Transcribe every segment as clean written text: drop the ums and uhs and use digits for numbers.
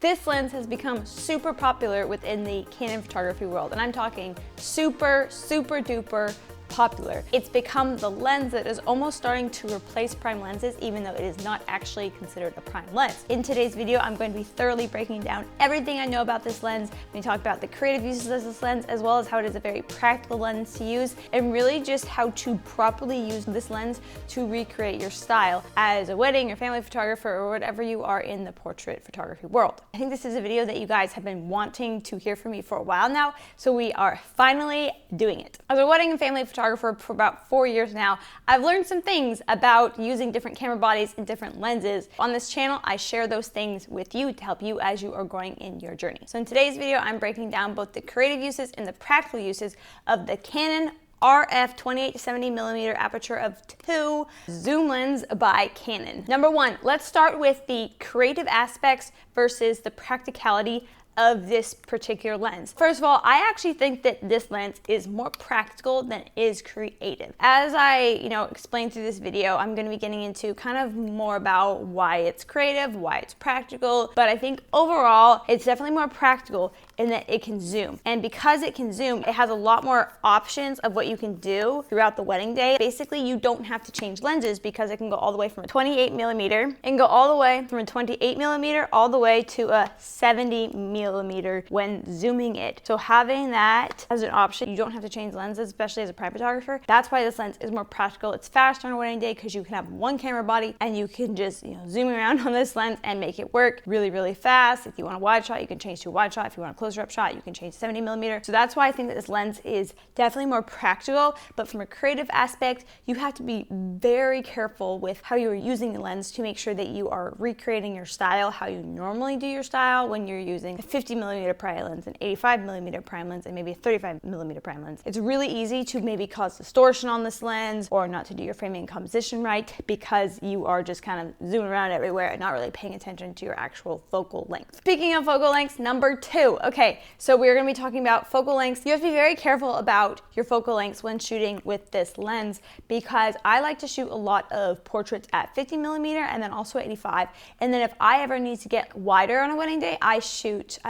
This lens has become super popular within the Canon photography world, and I'm talking super duper popular. It's become the lens that is almost starting to replace prime lenses, even though it is not actually considered a prime lens. In today's video, I'm going to be thoroughly breaking down everything I know about this lens. We talk about the creative uses of this lens, as well as how it is a very practical lens to use, and really just how to properly use this lens to recreate your style as a wedding or family photographer or whatever you are in the portrait photography world. I think this is a video that you guys have been wanting to hear from me for a while now, so we are finally doing it. As a wedding and family photographer for about 4 years now, I've learned some things about using different camera bodies and different lenses. On this channel, I share those things with you to help you as you are growing in your journey. So in today's video, I'm breaking down both the creative uses and the practical uses of the Canon RF 28 to 70mm aperture of 2 zoom lens by Canon. Number one, let's start with the creative aspects versus the practicality of this particular lens. First of all, I actually think that this lens is more practical than it is creative. As I, explain through this video, I'm going to be getting into kind of more about why it's creative, why it's practical, but I think overall, it's definitely more practical in that it can zoom. And because it can zoom, it has a lot more options of what you can do throughout the wedding day. Basically, you don't have to change lenses because it can go all the way from a 28mm and go all the way from a 28mm all the way to a 70mm when zooming it. So having that as an option, you don't have to change lenses, especially as a prime photographer. That's why this lens is more practical. It's faster on a wedding day because you can have one camera body and you can just zoom around on this lens and make it work really fast. If you want a wide shot, you can change to a wide shot. If you want a closer up shot, you can change to 70mm. So that's why I think that this lens is definitely more practical, but from a creative aspect, you have to be very careful with how you are using the lens to make sure that you are recreating your style, how you normally do your style when you're using a 50mm prime lens, an 85mm prime lens, and maybe a 35mm prime lens. It's really easy to maybe cause distortion on this lens or not to do your framing and composition right because you are just kind of zooming around everywhere and not really paying attention to your actual focal length. Speaking of focal lengths, number two. Okay, so we're going to be talking about focal lengths. You have to be very careful about your focal lengths when shooting with this lens because I like to shoot a lot of portraits at 50mm and then also 85. And then if I ever need to get wider on a wedding day, I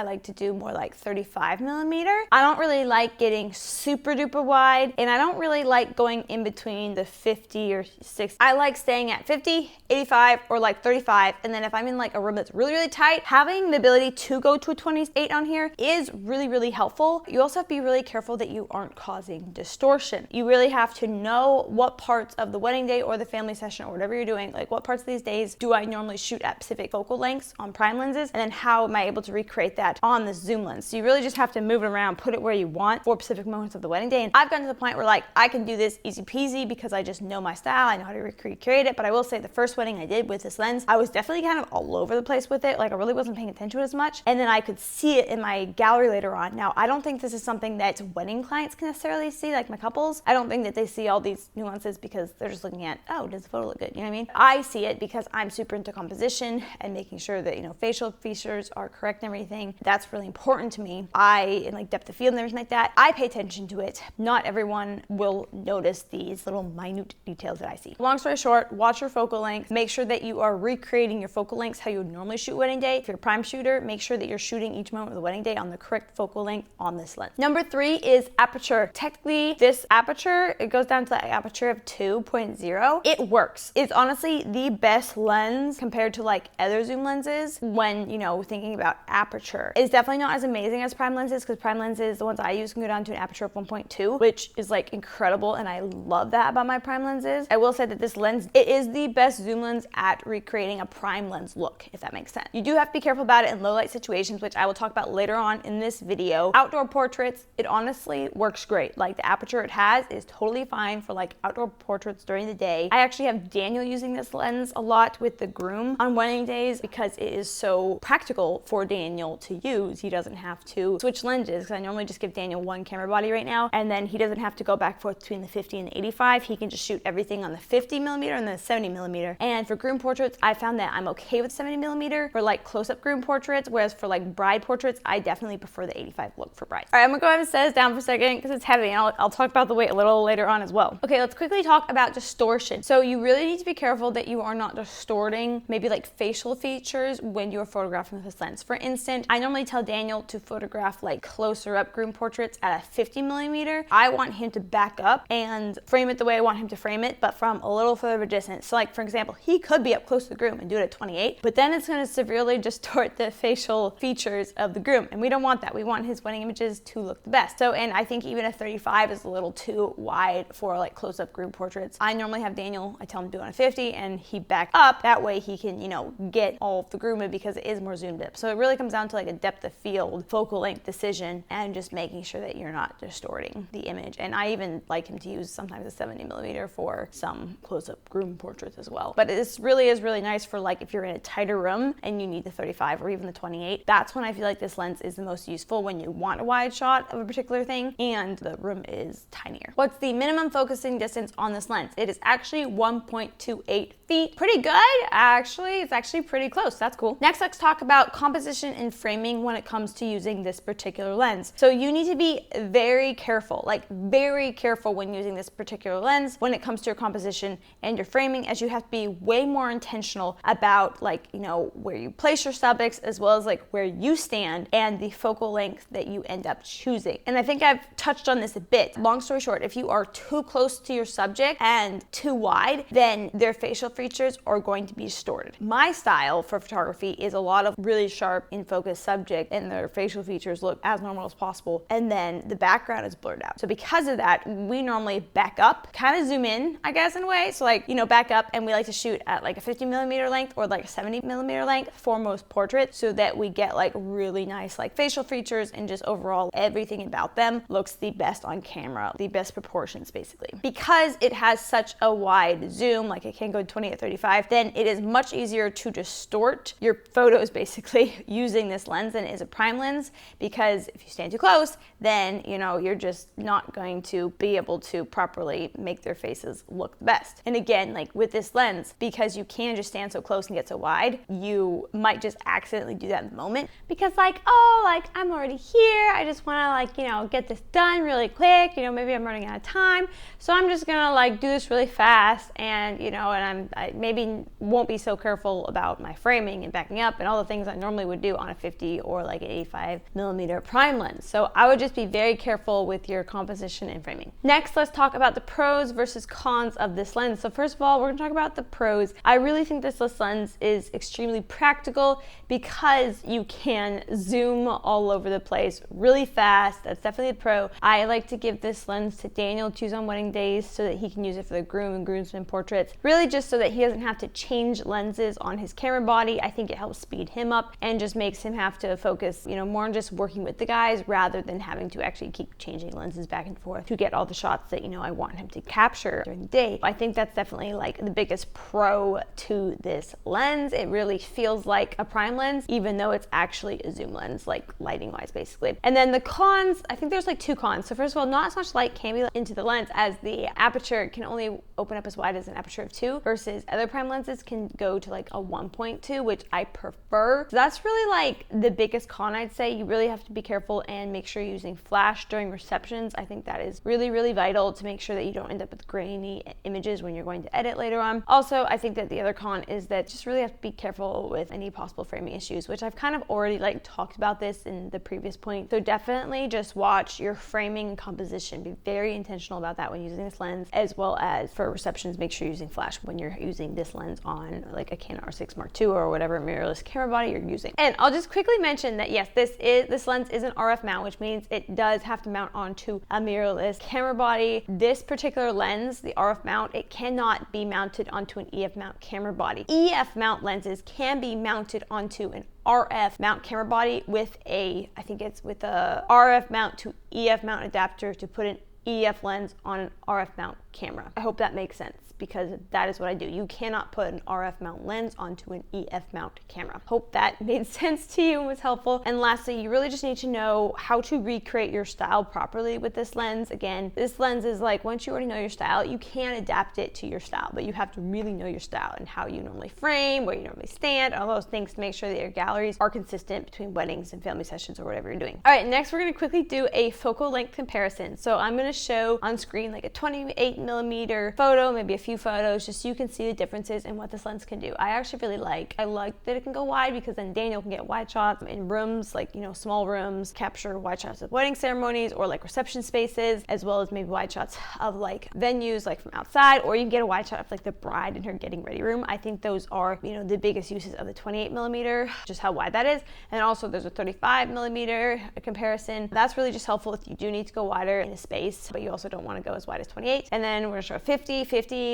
like to do more like 35mm. I don't really like getting super duper wide, and I don't really like going in between the 50 or 60. I like staying at 50, 85, or like 35, and then if I'm in like a room that's really tight, having the ability to go to a 28 on here is really helpful. You also have to be really careful that you aren't causing distortion. You really have to know what parts of the wedding day or the family session or whatever you're doing, like what parts of these days do I normally shoot at specific focal lengths on prime lenses, and then how am I able to recreate that on the zoom lens. So you really just have to move it around, put it where you want for specific moments of the wedding day. And I've gotten to the point where like I can do this easy peasy because I just know my style. I know how to recreate it. But I will say the first wedding I did with this lens, I was definitely kind of all over the place with it. Like I really wasn't paying attention to it as much. And then I could see it in my gallery later on. Now, I don't think this is something that wedding clients can necessarily see, like my couples. I don't think that they see all these nuances because they're just looking at, oh, does the photo look good? You know what I mean? I see it because I'm super into composition and making sure that, facial features are correct and everything. That's really important to me. In like depth of field and everything like that, I pay attention to it. Not everyone will notice these little minute details that I see. Long story short, watch your focal length. Make sure that you are recreating your focal lengths how you would normally shoot wedding day. If you're a prime shooter, make sure that you're shooting each moment of the wedding day on the correct focal length on this lens. Number three is aperture. Technically, this aperture, it goes down to the aperture of 2.0. It works. It's honestly the best lens compared to like other zoom lenses when, thinking about aperture. It's definitely not as amazing as prime lenses because prime lenses, the ones I use, can go down to an aperture of 1.2, which is like incredible, and I love that about my prime lenses. I will say that this lens, it is the best zoom lens at recreating a prime lens look, if that makes sense. You do have to be careful about it in low light situations, which I will talk about later on in this video. Outdoor portraits, it honestly works great. Like the aperture it has is totally fine for like outdoor portraits during the day. I actually have Daniel using this lens a lot with the groom on wedding days because it is so practical for Daniel to to use. He doesn't have to switch lenses, because I normally just give Daniel one camera body right now, and then he doesn't have to go back and forth between the 50 and the 85. He can just shoot everything on the 50mm and the 70mm. And for groom portraits, I found that I'm okay with 70mm for like close-up groom portraits, whereas for like bride portraits, I definitely prefer the 85 look for bride. All right, I'm gonna go ahead and set this down for a second because it's heavy, and I'll talk about the weight a little later on as well. Okay, let's quickly talk about distortion. So you really need to be careful that you are not distorting maybe like facial features when you're photographing with this lens. For instance, I normally tell Daniel to photograph like closer up groom portraits at a 50mm. I want him to back up and frame it the way I want him to frame it, but from a little further of a distance. So like, for example, he could be up close to the groom and do it at 28, but then it's gonna severely distort the facial features of the groom, and we don't want that. We want his wedding images to look the best. So, and I think even a 35 is a little too wide for like close-up groom portraits. I normally have Daniel, I tell him to do it on a 50, and he back up. That way he can, you know, get all of the groom in because it is more zoomed up. So it really comes down to like a depth of field, focal length decision, and just making sure that you're not distorting the image. And I even like him to use sometimes a 70mm for some close-up groom portraits as well. But this really is really nice for like if you're in a tighter room and you need the 35 or even the 28. That's when I feel like this lens is the most useful, when you want a wide shot of a particular thing and the room is tinier. What's the minimum focusing distance on this lens? It is actually 1.28 feet. Pretty good, actually. It's actually pretty close. That's cool. Next, let's talk about composition and framing when it comes to using this particular lens. So you need to be very careful, like very careful when using this particular lens when it comes to your composition and your framing, as you have to be way more intentional about like, you know, where you place your subjects as well as like where you stand and the focal length that you end up choosing. And I think I've touched on this a bit. Long story short, if you are too close to your subject and too wide, then their facial features are going to be distorted. My style for photography is a lot of really sharp in focus subject, and their facial features look as normal as possible, and then the background is blurred out. So because of that, we normally back up, kind of zoom in, I guess, in a way. So like, you know, back up, and we like to shoot at like a 50mm length or like a 70mm length for most portraits, so that we get like really nice like facial features, and just overall everything about them looks the best on camera, the best proportions basically. Because it has such a wide zoom, like it can go 20 at 35, then it is much easier to distort your photos basically using this lens than it is a prime lens, because if you stand too close, then, you know, you're just not going to be able to properly make their faces look the best. And again, like with this lens, because you can just stand so close and get so wide, you might just accidentally do that in the moment, because like, oh, like I'm already here, I just want to like, you know, get this done really quick, you know, maybe I'm running out of time, so I'm just gonna like do this really fast, and you know, and I maybe won't be so careful about my framing and backing up and all the things I normally would do on a 50 or like an 85mm prime lens. So I would just be very careful with your composition and framing. Next, let's talk about the pros versus cons of this lens. So first of all, we're gonna talk about the pros. I really think this lens is extremely practical because you can zoom all over the place really fast. That's definitely a pro. I like to give this lens to Daniel to use on wedding days so that he can use it for the groom and groomsmen portraits, really just so that he doesn't have to change lenses on his camera body. I think it helps speed him up and just makes him have to focus, you know, more on just working with the guys rather than having to actually keep changing lenses back and forth to get all the shots that, you know, I want him to capture during the day. I think that's definitely like the biggest pro to this lens. It really feels like a prime lens, even though it's actually a zoom lens, like lighting wise basically. And then the cons, I think there's like two cons. So first of all, not as much light can be let into the lens, as the aperture can only open up as wide as an aperture of 2, versus other prime lenses can go to like a 1.2, which I prefer. So that's really like the biggest con, I'd say. You really have to be careful and make sure you're using flash during receptions. I think that is really, really vital to make sure that you don't end up with grainy images when you're going to edit later on. Also, I think that the other con is that just really have to be careful with any possible framing issues, which I've kind of already like talked about this in the previous point. So definitely just watch your framing and composition. Be very intentional about that when using this lens, as well as for receptions, make sure you're using flash when you're using this lens on like a Canon R6 Mark II or whatever mirrorless camera body you're using. And I'll just quickly mention that yes, this lens is an RF mount, which means it does have to mount onto a mirrorless camera body. This particular lens, the RF mount, it cannot be mounted onto an EF mount camera body. EF mount lenses can be mounted onto an RF mount camera body with a, I think it's with a RF mount to EF mount adapter to put an EF lens on an RF mount camera. I hope that makes sense, because that is what I do. You cannot put an RF mount lens onto an EF mount camera. Hope that made sense to you and was helpful. And lastly, you really just need to know how to recreate your style properly with this lens. Again, this lens is like, once you already know your style, you can adapt it to your style, but you have to really know your style and how you normally frame, where you normally stand, all those things to make sure that your galleries are consistent between weddings and family sessions or whatever you're doing. All right, next we're gonna quickly do a focal length comparison. So I'm gonna show on screen like a 28mm photo, maybe a few photos, just so you can see the differences in what this lens can do. I actually really like that it can go wide, because then Daniel can get wide shots in rooms, like, you know, small rooms, capture wide shots of wedding ceremonies or like reception spaces, as well as maybe wide shots of like venues, like from outside, or you can get a wide shot of like the bride in her getting ready room. I think those are, you know, the biggest uses of the 28mm, just how wide that is. And also there's a 35mm comparison. That's really just helpful if you do need to go wider in a space, but you also don't want to go as wide as 28. And then we're gonna show 50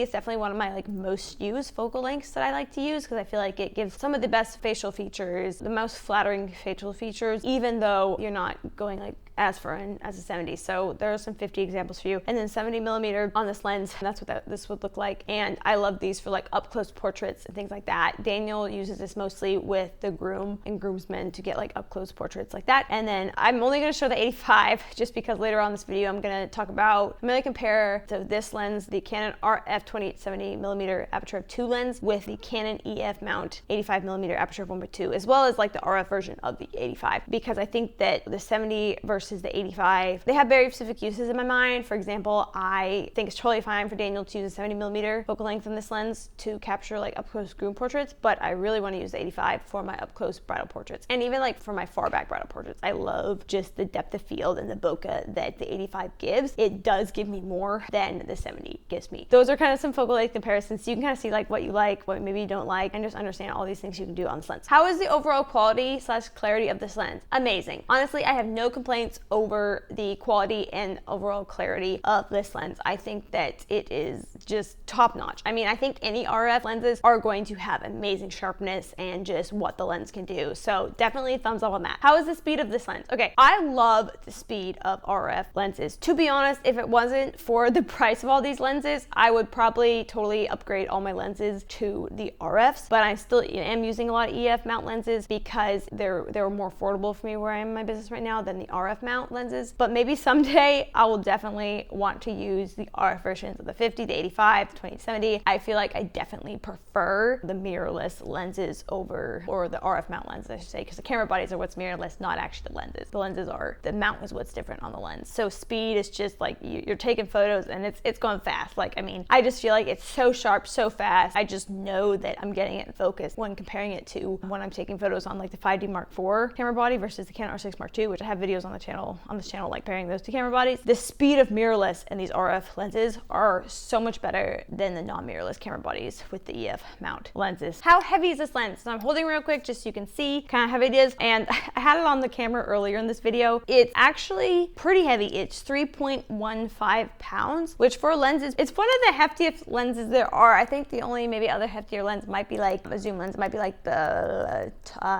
is definitely one of my like most used focal lengths that I like to use, because I feel like it gives some of the best facial features, the most flattering facial features, even though you're not going like as far in as a 70. So there are some 50 examples for you. And then 70mm on this lens, and that's what this would look like. And I love these for like up close portraits and things like that. Daniel uses this mostly with the groom and groomsmen to get like up close portraits like that. And then I'm only gonna show the 85 just because later on in this video I'm gonna compare to this lens, the Canon RF 28-70mm aperture f2 lens, with the Canon EF mount 85mm aperture f 1.2, as well as like the RF version of the 85, because I think that the 70 versus the 85, they have very specific uses in my mind. For example, I think it's totally fine for Daniel to use a 70mm focal length in this lens to capture like up close groom portraits, but I really want to use the 85 for my up close bridal portraits, and even like for my far back bridal portraits. I love just the depth of field and the bokeh that the 85 gives. It does give me more than the 70 gives me. Those are kind of some focal length comparisons, so you can kind of see like what you like, what maybe you don't like, and just understand all these things you can do on this lens. How is the overall quality / clarity of this lens? Amazing. Honestly, I have no complaints over the quality and overall clarity of this lens. I think that it is just top notch. I mean, I think any RF lenses are going to have amazing sharpness and just what the lens can do. So definitely thumbs up on that. How is the speed of this lens? Okay, I love the speed of RF lenses. To be honest, if it wasn't for the price of all these lenses, I would probably totally upgrade all my lenses to the RFs, but I still am using a lot of EF mount lenses because they're more affordable for me where I am in my business right now than the RF mount lenses. But maybe someday I will definitely want to use the RF versions of the 50, the 85, the 2070. I feel like I definitely prefer the mirrorless lenses or the RF mount lenses, I should say, because the camera bodies are what's mirrorless, not actually the lenses. The mount is what's different on the lens. So speed is just like you're taking photos and it's going fast. Like, I mean, I just feel like it's so sharp, so fast. I just know that I'm getting it in focus when comparing it to when I'm taking photos on like the 5D Mark IV camera body versus the Canon R6 Mark II, which I have videos on this channel like pairing those two camera bodies. The speed of mirrorless and these RF lenses are so much better than the non-mirrorless camera bodies with the EF mount lenses. How heavy is this lens? So I'm holding real quick just so you can see kind of how heavy it is, and I had it on the camera earlier in this video. It's actually pretty heavy. It's 3.15 pounds, which for lenses, it's one of the heftiest lenses there are. I think the only maybe other heftier lens might be like a zoom lens, might be like the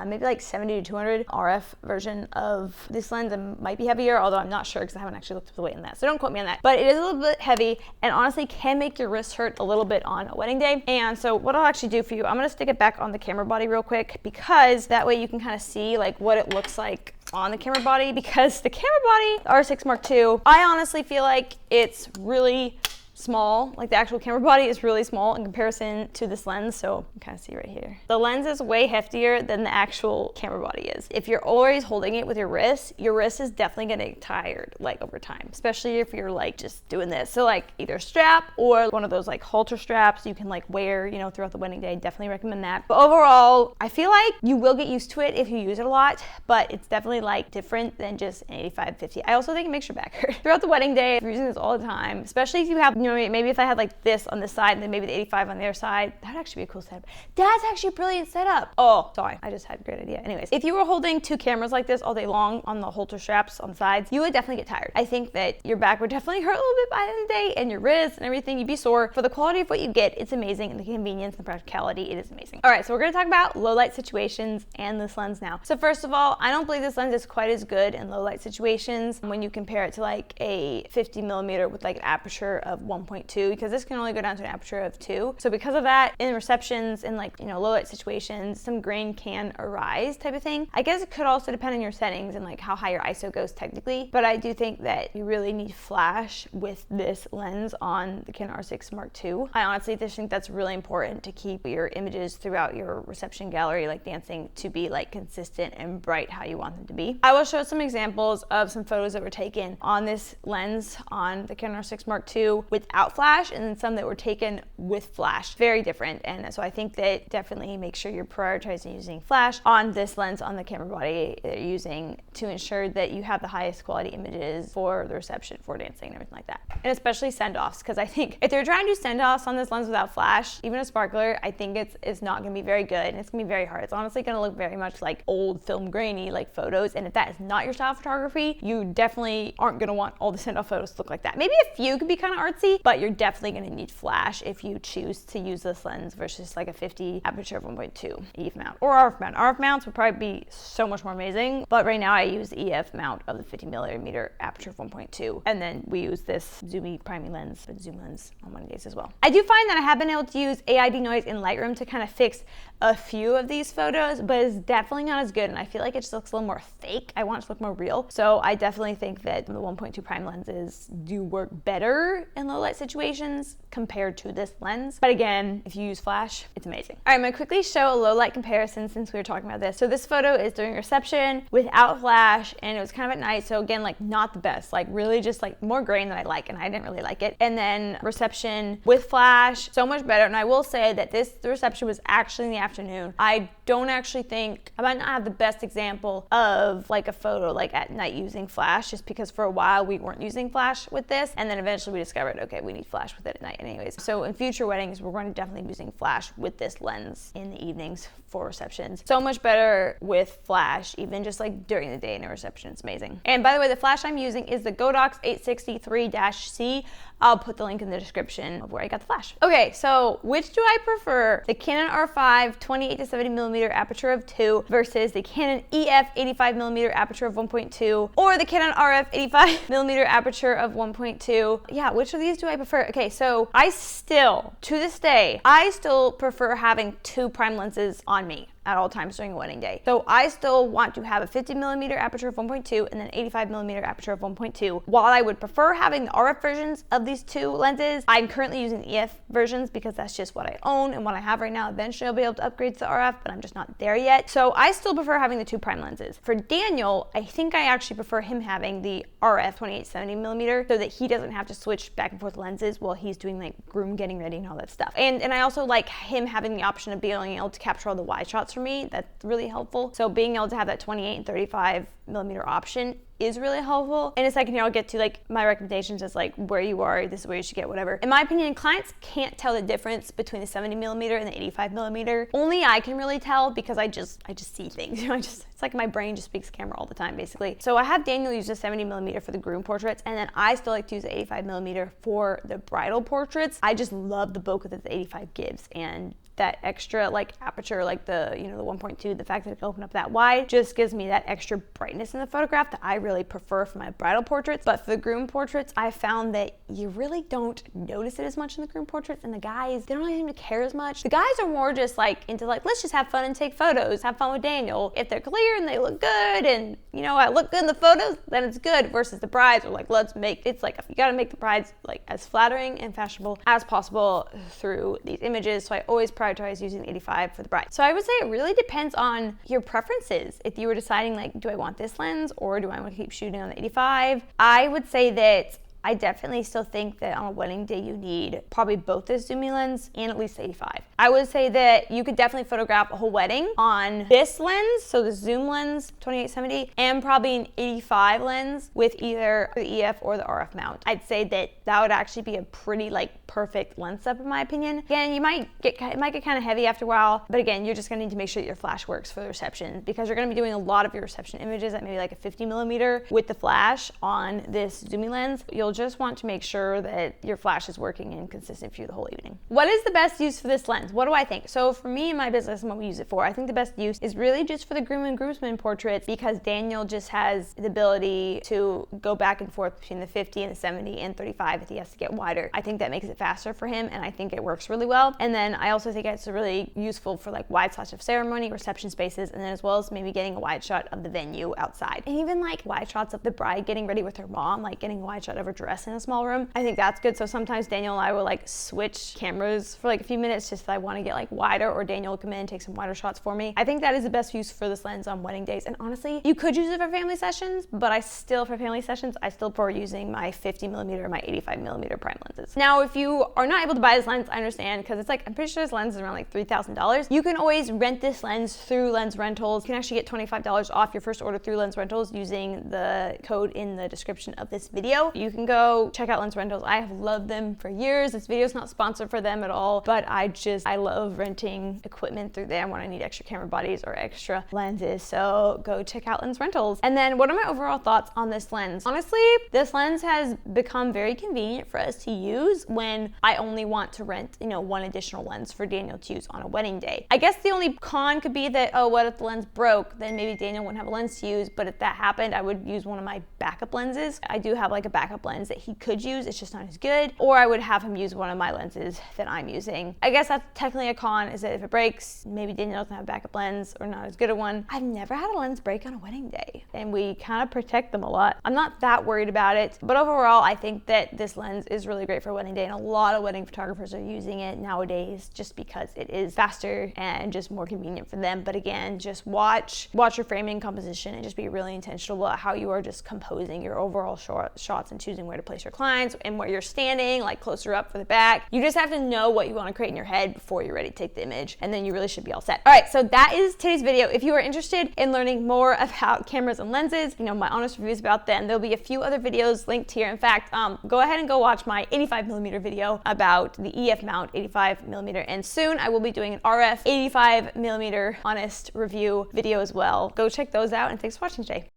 maybe like 70 to 200 RF version of this lens, and might be heavier, although I'm not sure because I haven't actually looked at the weight in that, so don't quote me on that. But it is a little bit heavy and honestly can make your wrist hurt a little bit on a wedding day. And so what I'll actually do for you, I'm gonna stick it back on the camera body real quick, because that way you can kind of see like what it looks like on the camera body, because the camera body, the R6 Mark II, I honestly feel like it's really small. Like the actual camera body is really small in comparison to this lens. So you can kind of see right here. The lens is way heftier than the actual camera body is. If you're always holding it with your wrist is definitely gonna get tired like over time, especially if you're like just doing this. So like either strap or one of those like halter straps you can like wear, you know, throughout the wedding day. Definitely recommend that. But overall, I feel like you will get used to it if you use it a lot, but it's definitely like different than just an 85-50. I also think it makes your back hurt throughout the wedding day. If you're using this all the time, especially if you have You know, maybe if I had like this on this side and then maybe the 85 on the other side, that'd actually be a cool setup. That's actually a brilliant setup. Oh, sorry, I just had a great idea. Anyways, if you were holding two cameras like this all day long on the halter straps on the sides, you would definitely get tired. I think that your back would definitely hurt a little bit by the end of the day, and your wrists and everything, you'd be sore. For the quality of what you get, it's amazing, and the convenience and the practicality, it is amazing. All right, so we're gonna talk about low light situations and this lens now. So first of all, I don't believe this lens is quite as good in low light situations when you compare it to like a 50 millimeter with like an aperture of 1.2, because this can only go down to an aperture of 2. So because of that, in receptions and like, you know, low light situations, some grain can arise type of thing. I guess it could also depend on your settings and like how high your ISO goes technically, but I do think that you really need flash with this lens on the Canon R6 Mark II. I honestly just think that's really important to keep your images throughout your reception gallery, like dancing, to be like consistent and bright how you want them to be. I will show some examples of some photos that were taken on this lens on the Canon R6 Mark II without flash, and then some that were taken with flash. Very different, and so I think that definitely make sure you're prioritizing using flash on this lens on the camera body that you're using to ensure that you have the highest quality images for the reception, for dancing and everything like that. And especially send-offs, because I think if they're trying to do send-offs on this lens without flash, even a sparkler, I think it's not gonna be very good, and it's gonna be very hard. It's honestly gonna look very much like old film grainy like photos, and if that is not your style of photography, you definitely aren't gonna want all the send-off photos to look like that. Maybe a few could be kind of artsy, but you're definitely gonna need flash if you choose to use this lens versus like a 50 aperture of 1.2 EF mount or RF mount. RF mounts would probably be so much more amazing, but right now I use the EF mount of the 50 millimeter aperture of 1.2, and then we use this zoomy priming lens, but zoom lens on one of these as well. I do find that I have been able to use AI denoise in Lightroom to kind of fix a few of these photos, but it's definitely not as good, and I feel like it just looks a little more fake. I want it to look more real, so I definitely think that the 1.2 prime lenses do work better in low light situations compared to this lens. But again, if you use flash, it's amazing. All right, I'm gonna quickly show a low light comparison since we were talking about this. So this photo is during reception without flash, and it was kind of at night, so again, like not the best, like really just like more grain than I like, and I didn't really like it. And then reception with flash, so much better. And I will say that the reception was actually in the afternoon. I don't actually think, I might not have the best example of like a photo like at night using flash, just because for a while we weren't using flash with this, and then eventually we discovered, okay, we need flash with it at night anyways. So in future weddings, we're going to definitely be using flash with this lens in the evenings for receptions. So much better with flash, even just like during the day in a reception. It's amazing. And by the way, the flash I'm using is the Godox 863-C. I'll put the link in the description of where I got the flash. Okay, so which do I prefer? The Canon R5 28 to 70 millimeter aperture of 2 versus the Canon EF 85 millimeter aperture of 1.2, or the Canon RF 85 millimeter aperture of 1.2. Yeah, which of these do I prefer? Okay, so I still, to this day, I still prefer having two prime lenses on me at all times during a wedding day. So I still want to have a 50 millimeter aperture of 1.2 and then 85 millimeter aperture of 1.2. While I would prefer having the RF versions of these two lenses, I'm currently using the EF versions because that's just what I own and what I have right now. Eventually I'll be able to upgrade to the RF, but I'm just not there yet. So I still prefer having the two prime lenses. For Daniel, I think I actually prefer him having the RF 28-70 millimeter so that he doesn't have to switch back and forth lenses while he's doing like groom getting ready and all that stuff. And I also like him having the option of being able to capture all the wide shots for me. That's really helpful. So being able to have that 28 and 35 millimeter option is really helpful. In a second here, I'll get to like my recommendations as like where you are, this is where you should get whatever. In my opinion, clients can't tell the difference between the 70 millimeter and the 85 millimeter. Only I can really tell because I just see things. You know, it's like my brain just speaks camera all the time, basically. So I have Daniel use the 70 millimeter for the groom portraits, and then I still like to use the 85 millimeter for the bridal portraits. I just love the bokeh that the 85 gives, and that extra like aperture, like the, you know, the 1.2, the fact that it can open up that wide just gives me that extra brightness in the photograph that I really prefer for my bridal portraits. But for the groom portraits, I found that you really don't notice it as much in the groom portraits, and the guys, they don't really seem to care as much. The guys are more just like into like, let's just have fun and take photos, have fun with Daniel. If they're clear and they look good and, you know, I look good in the photos, then it's good. Versus the brides are like, it's like, you gotta make the brides like as flattering and fashionable as possible through these images. So I always prioritize using the 85 for the bride. So I would say it really depends on your preferences. If you were deciding like, do I want this lens or do I want to keep shooting on the 85? I would say that I definitely still think that on a wedding day you need probably both this zoom lens and at least 85. I would say that you could definitely photograph a whole wedding on this lens, so the zoom lens 2870, and probably an 85 lens with either the EF or the RF mount. I'd say that would actually be a pretty perfect lens setup in my opinion. Again, it might get kind of heavy after a while, but again, you're just gonna need to make sure that your flash works for the reception, because you're gonna be doing a lot of your reception images at maybe a 50mm with the flash on this zooming lens. You'll just want to make sure that your flash is working and consistent for you the whole evening. What is the best use for this lens? What do I think? So for me and my business and what we use it for, I think the best use is really just for the groom and groomsmen portraits, because Daniel just has the ability to go back and forth between the 50 and the 70 and 35 if he has to get wider. I think that makes it faster for him, and I think it works really well. And then I also think it's really useful for wide shots of ceremony, reception spaces, and then as well as maybe getting a wide shot of the venue outside. And even wide shots of the bride getting ready with her mom, getting a wide shot of her dress in a small room. I think that's good. So sometimes Daniel and I will switch cameras for a few minutes just if I want to get wider, or Daniel will come in and take some wider shots for me. I think that is the best use for this lens on wedding days. And honestly, you could use it for family sessions, but I still prefer using my 50mm or my 85mm prime lenses. Now, if you are not able to buy this lens, I understand, because it's I'm pretty sure this lens is around $3,000. You can always rent this lens through Lens Rentals. You can actually get $25 off your first order through Lens Rentals using the code in the description of this video. You can go check out Lens Rentals. I have loved them for years. This video is not sponsored for them at all, but I love renting equipment through them when I need extra camera bodies or extra lenses. So go check out Lens Rentals. And then what are my overall thoughts on this lens? Honestly, this lens has become very convenient for us to use when I only want to rent, one additional lens for Daniel to use on a wedding day. I guess the only con could be that, oh, what if the lens broke? Then maybe Daniel wouldn't have a lens to use, but if that happened, I would use one of my backup lenses. I do have a backup lens that he could use, it's just not as good, or I would have him use one of my lenses that I'm using. I guess that's technically a con, is that if it breaks, maybe Daniel doesn't have a backup lens or not as good a one. I've never had a lens break on a wedding day, and we kind of protect them a lot. I'm not that worried about it, but overall, I think that this lens is really great for a wedding day, and a lot of wedding photographers are using it nowadays just because it is faster and just more convenient for them. But again, just watch your framing composition and just be really intentional about how you are just composing your overall shots and choosing where to place your clients and where you're standing, closer up for the back. You just have to know what you want to create in your head before you're ready to take the image, and then you really should be all set. All right, so that is today's video. If you are interested in learning more about cameras and lenses, my honest reviews about them, there'll be a few other videos linked here. In fact, go ahead and go watch my 85mm video about the EF mount 85mm, and soon I will be doing an RF 85mm honest review video as well. Go check those out, and thanks for watching today.